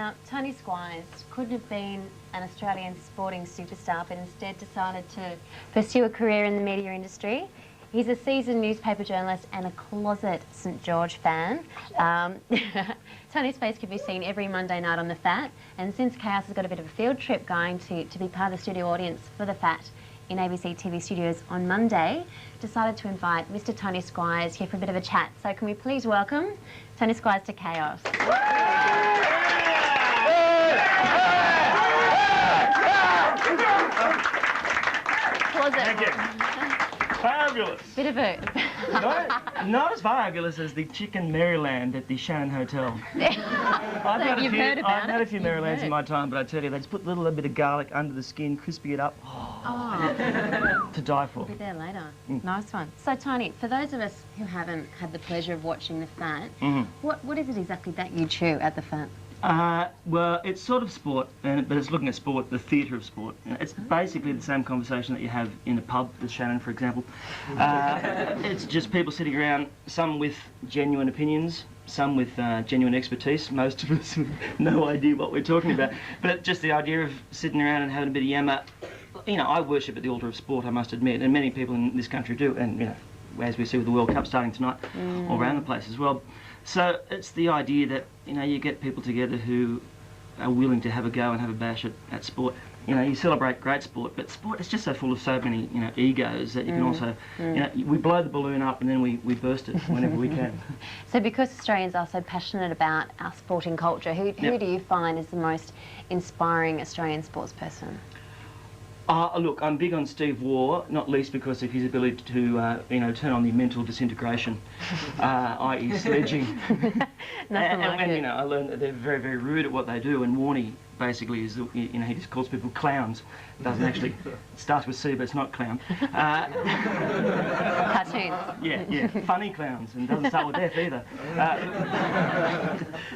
Now, Tony Squires couldn't have been an Australian sporting superstar, but instead decided to pursue a career in the media industry. He's a seasoned newspaper journalist and a closet St George fan. Tony's face can be seen every Monday night on The Fat, and since Chaos has got a bit of a field trip going to be part of the studio audience for The Fat in ABC TV studios on Monday, decided to invite Mr Tony Squires here for a bit of a chat. So can we please welcome Tony Squires to Chaos. Thank you. Fabulous. Bit of a... not as fabulous as the Chicken Maryland at the Shannon Hotel. I've had a few Marylands in my time, but I tell you, they just put a little bit of garlic under the skin, crispy it up. To die for. We'll be there later. Nice one. So, Tony, for those of us who haven't had the pleasure of watching The Fat, what is it exactly that you chew at The Fat? Well, it's sort of sport, but it's looking at sport, the theatre of sport. It's basically the same conversation that you have in a pub, the Shannon, for example. It's just people sitting around, some with genuine opinions, some with genuine expertise, most of us with no idea what we're talking about. But just the idea of sitting around and having a bit of yammer. You know, I worship at the altar of sport, I must admit, and many people in this country do, and, you know, as we see with the World Cup starting tonight, all around the place as well. So it's the idea that, you know, you get people together who are willing to have a go and have a bash at sport. You know, you celebrate great sport, but sport is just so full of so many, you know, egos that you can also, you know, we blow the balloon up and then we burst it whenever we can. So because Australians are so passionate about our sporting culture, who do you find is the most inspiring Australian sports person? Look, I'm big on Steve Waugh, not least because of his ability to, you know, turn on the mental disintegration, i.e. sledging. and you know, I learned that they're very, very rude at what they do, and Warnie basically is, you know, he just calls people clowns. It doesn't actually, it starts with C, but it's not clown. Cartoons. Yeah, funny clowns, and doesn't start with F either.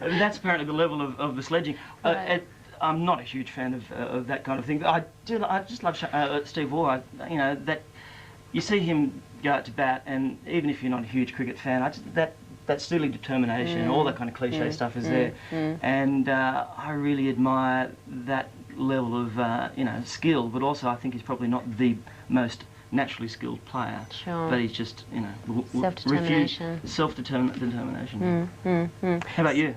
That's apparently the level of the sledging. I'm not a huge fan of that kind of thing. But I just love Steve Waugh. You know, that you see him go out to bat, and even if you're not a huge cricket fan, that steely determination and all that kind of cliche stuff is there. And I really admire that level of you know, skill. But also, I think he's probably not the most naturally skilled player. Sure. But he's just, you know, self-determination. Self-determination. How about you?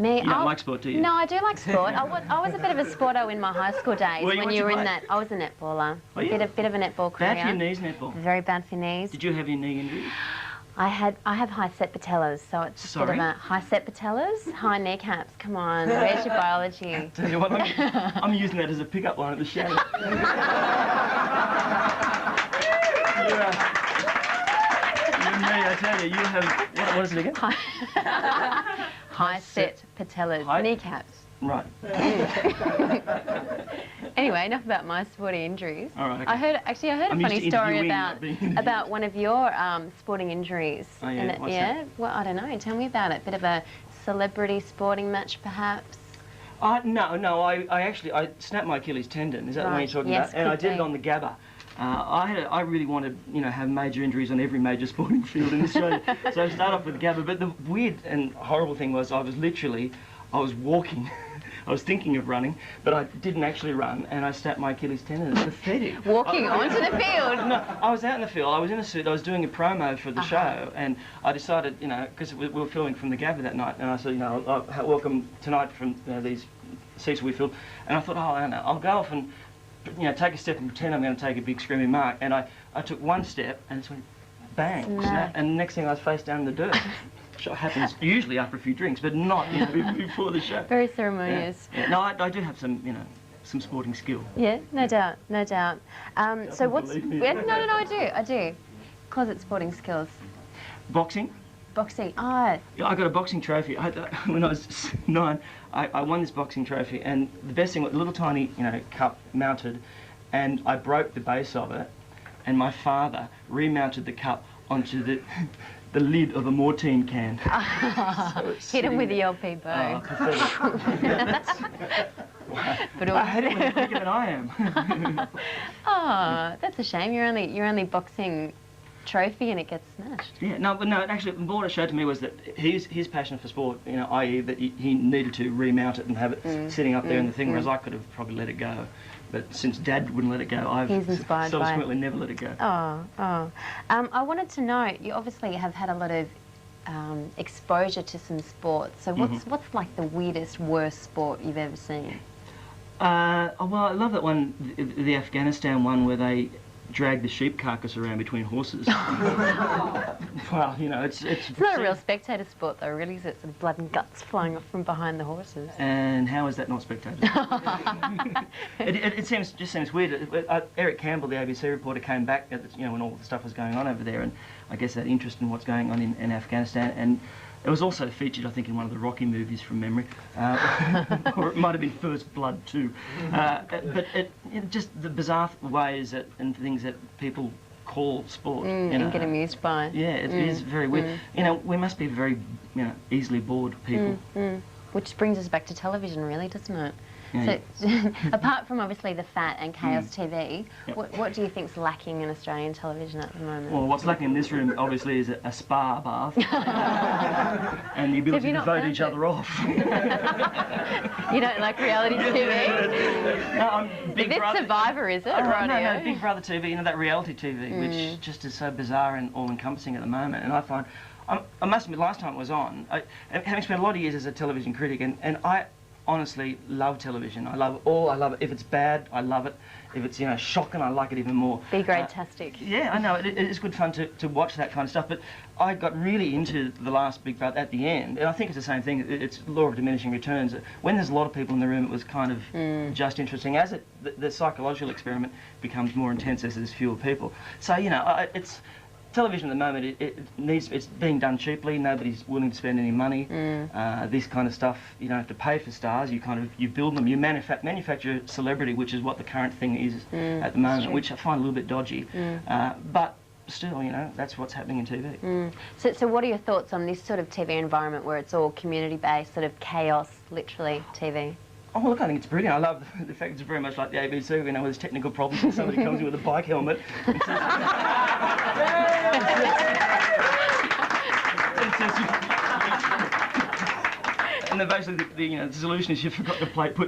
Me, you don't like sport, do you? No, I do like sport. I was a bit of a sporto in my high school days when you were in that. I was a netballer. Oh, yeah? Bit of a netball career. Bad for your knees, netball. Very bad for knees. Did you have any knee injuries? I have high set patellas, so it's a bit of a high set patellas, high kneecaps. Come on, where's your biology? I tell you what, I'm using that as a pickup line at the Shannon. I tell you, you have, what is it again? High set patellas, kneecaps. Right. Anyway, enough about my sporting injuries. All right. Okay. I heard a funny story about one of your sporting injuries. Oh yeah. What's that? Well, I don't know. Tell me about it. Bit of a celebrity sporting match, perhaps. No. I snapped my Achilles tendon. Is that the one you're talking about? And I did it on the Gabba. I really wanted, you know, have major injuries on every major sporting field in Australia. So I started off with Gabba, but the weird and horrible thing was I was walking. I was thinking of running, but I didn't actually run, and I snapped my Achilles tendon. It's pathetic. Walking onto the field? No, I was out in the field. I was in a suit. I was doing a promo for the show, and I decided, you know, because we were filming from the Gabba that night, and I said, you know, welcome tonight from these seats we filled, and I thought, oh, I don't know, I'll go off and, you know, take a step and pretend I'm going to take a big screaming mark, and I took one step, and it went bang, snap, and the next thing I was face down in the dirt. Which happens usually after a few drinks, but not, you know, before the show. Very ceremonious. Yeah. No, I do have some, you know, some sporting skill. Yeah, no doubt, no doubt. So what's... No, I do. Closet sporting skills. Boxing. Boxing, Yeah, I got a boxing trophy. When I was 9, I won this boxing trophy, and the best thing was a little tiny, you know, cup mounted, and I broke the base of it, and my father remounted the cup onto the lid of a Mortine can. So hit him with the LP bow. But I had it much bigger than I am. Oh, that's a shame. You're only boxing trophy and it gets smashed. Yeah, no, but no, actually, what it showed to me was that his passion for sport, you know, i.e. that he needed to remount it and have it sitting up there in the thing, whereas I could have probably let it go. But since Dad wouldn't let it go, I've subsequently never let it go. I wanted to know, you obviously have had a lot of exposure to some sports. So what's like the weirdest, worst sport you've ever seen? Well, I love that one, the Afghanistan one, where they drag the sheep carcass around between horses. Well, you know, it's not a real spectator sport though, really, is it? Sort of blood and guts flying off from behind the horses. And how is that not spectator? it just seems weird. Eric Campbell, the ABC reporter, came back at you know, when all the stuff was going on over there, and I guess that interest in what's going on in Afghanistan, and it was also featured, I think, in one of the Rocky movies from memory, or it might have been First Blood too. But just the bizarre ways and things that people call sport, you know, and get amused by it. Yeah, it is very weird. You know, we must be very, you know, easily bored people. Which brings us back to television, really, doesn't it? Yeah, so, apart from obviously the fat and chaos TV, what do you think's lacking in Australian television at the moment? Well, what's lacking in this room, obviously, is a spa bath and the ability to vote each other off. You don't like reality TV? No, Big Brother. Survivor, is it? No, Big Brother TV, you know, that reality TV, which just is so bizarre and all-encompassing at the moment. And I find, I must admit, last time it was on, having spent a lot of years as a television critic, and I honestly love television. I love it. If it's bad, I love it. If it's, you know, shocking, I like it even more. B-grade-tastic. Yeah, I know. It is good fun to watch that kind of stuff. But I got really into the last Big Brother at the end, and I think it's the same thing. It's law of diminishing returns. When there's a lot of people in the room, it was kind of just interesting. As the psychological experiment becomes more intense as there's fewer people. So, you know, it's television at the moment, it's being done cheaply. Nobody's willing to spend any money. This kind of stuff, you don't have to pay for stars. You build them. You manufacture celebrity, which is what the current thing is at the moment, which I find a little bit dodgy. But still, you know, that's what's happening in TV. So what are your thoughts on this sort of TV environment where it's all community-based, sort of chaos, literally, TV? Oh, look, I think it's brilliant. I love the fact it's very much like the ABC, you know, with there's technical problems and somebody comes in with a bike helmet and says, and then basically the solution is you forgot to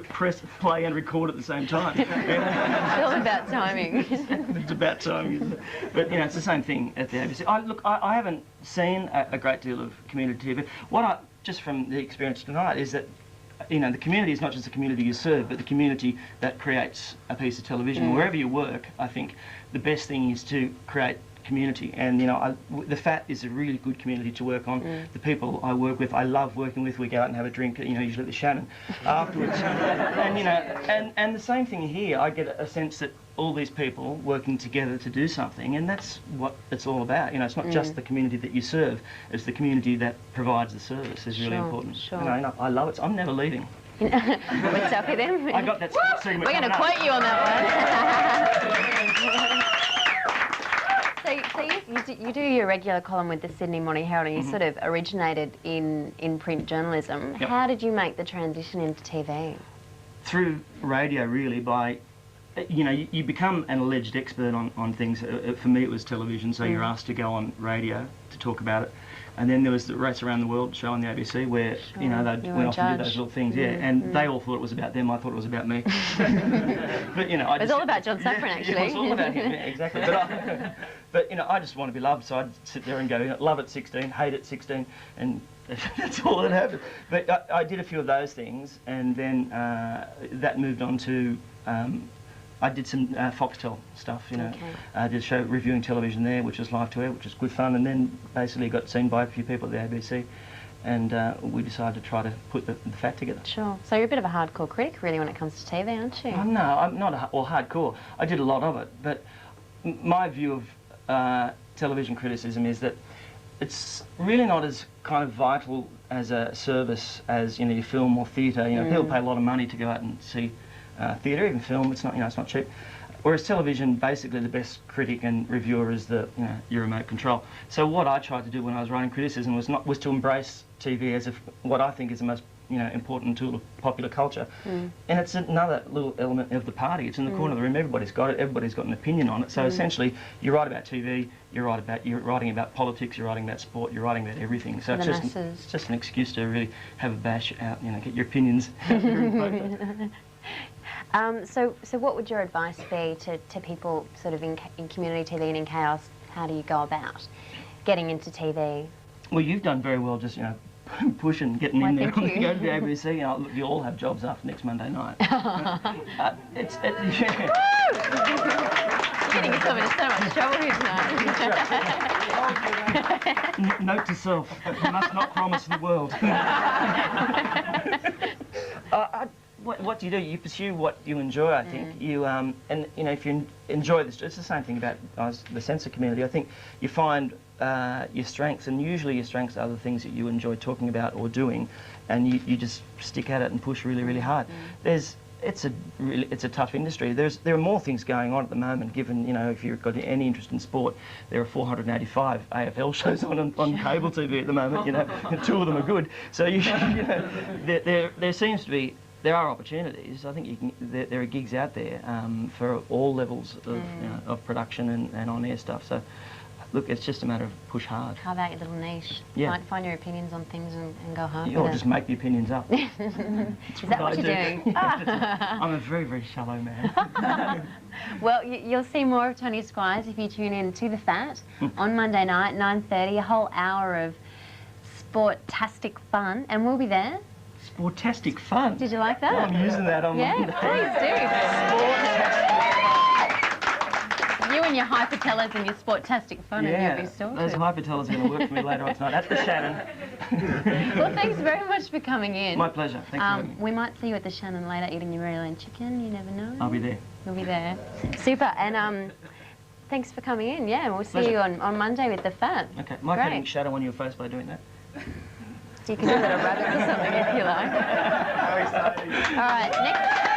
press play and record at the same time. It's all about timing. It's about timing, isn't it? But, you know, it's the same thing at the ABC. I haven't seen a great deal of community TV. Just from the experience tonight is that, you know, the community is not just the community you serve, but the community that creates a piece of television. Wherever you work, I think the best thing is to create community. And, you know, the FAT is a really good community to work on. The people I work with, I love working with. We go out and have a drink, you know, usually at the Shannon afterwards. And, you know, and the same thing here. I get a sense that all these people working together to do something, and that's what it's all about. You know, it's not just the community that you serve, it's the community that provides the service is really important. Sure. You know, I love it. I'm never leaving. We're stuck with him. I got that segment. We're going to quote you on that one. So you do your regular column with the Sydney Morning Herald, and you sort of originated in print journalism. Yep. How did you make the transition into TV? Through radio, really, by, you know, you become an alleged expert on things. For me, it was television, so you're asked to go on radio to talk about it. And then there was the Race Around the World show on the ABC where, you know, they went off and did those little things, and they all thought it was about them, I thought it was about me. But, you know, it was all about John Safran, actually. Yeah, it was all about him, yeah, exactly. But, you know, I just want to be loved, so I'd sit there and go, you know, love at 16, hate at 16, and that's all that happened. But I did a few of those things, and then that moved on to, I did some Foxtel stuff, you know. Okay. I did a show reviewing television there, which was live to air, which was good fun, and then basically got seen by a few people at the ABC, and we decided to try to put the FAT together. Sure. So you're a bit of a hardcore critic, really, when it comes to TV, aren't you? No, I'm not hardcore. I did a lot of it, but my view of television criticism is that it's really not as kind of vital as a service as, you know, your film or theatre. You know, people pay a lot of money to go out and see theatre, even film. It's not, you know, it's not cheap. Whereas television, basically the best critic and reviewer is your remote control. So what I tried to do when I was writing criticism was to embrace TV as what I think is the most important tool of popular culture. And it's another little element of the party. It's in the corner of the room. Everybody's got it. Everybody's got an opinion on it. So essentially, you write about TV. You're writing about politics. You're writing about sport. You're writing about everything. So it's just an excuse to really have a bash out. Get your opinions out there in photo. So what would your advice be to people sort of in community TV and in chaos? How do you go about getting into TV? Well, you've done very well just, pushing, getting in there. Thank you. Go to the ABC, look, you all have jobs after next Monday night. Getting yourself into so much trouble here tonight. Note to self, you must not promise the world. What do? You pursue what you enjoy, I think. If you enjoy this, it's the same thing about the censor community. I think you find your strengths, and usually your strengths are the things that you enjoy talking about or doing, and you just stick at it and push really, really hard. It's a tough industry. There are more things going on at the moment. Given if you've got any interest in sport, there are 485 AFL shows on cable TV at the moment. And 2 of them are good. So there seems to be. There are opportunities. I think there are gigs out there for all levels of production and on-air stuff. So, look, it's just a matter of push hard. Carve out your little niche. Yeah. Find your opinions on things and go hard. Or just make the opinions up. Is that what you're doing? I'm a very, very shallow man. Well, you'll see more of Tony Squires if you tune in to The Fat on Monday night, 9:30, a whole hour of sportastic fun, and we'll be there. Sportastic fun. Did you like that? Oh, I'm using that on Yeah, Monday. please do. You and your hypertellers and your sportastic fun and you'll be sorted. Those hypertellers are going to work for me later on tonight at the Shannon. Well, thanks very much for coming in. My pleasure. Thanks for having me. We might see you at the Shannon later eating your Maryland chicken. You never know. I'll be there. You'll be there. Super. And thanks for coming in. Yeah, we'll see you on Monday with The Fat. Okay. Mike having shadow on your face by doing that. So you can do a little rub or something if you like. All right, next.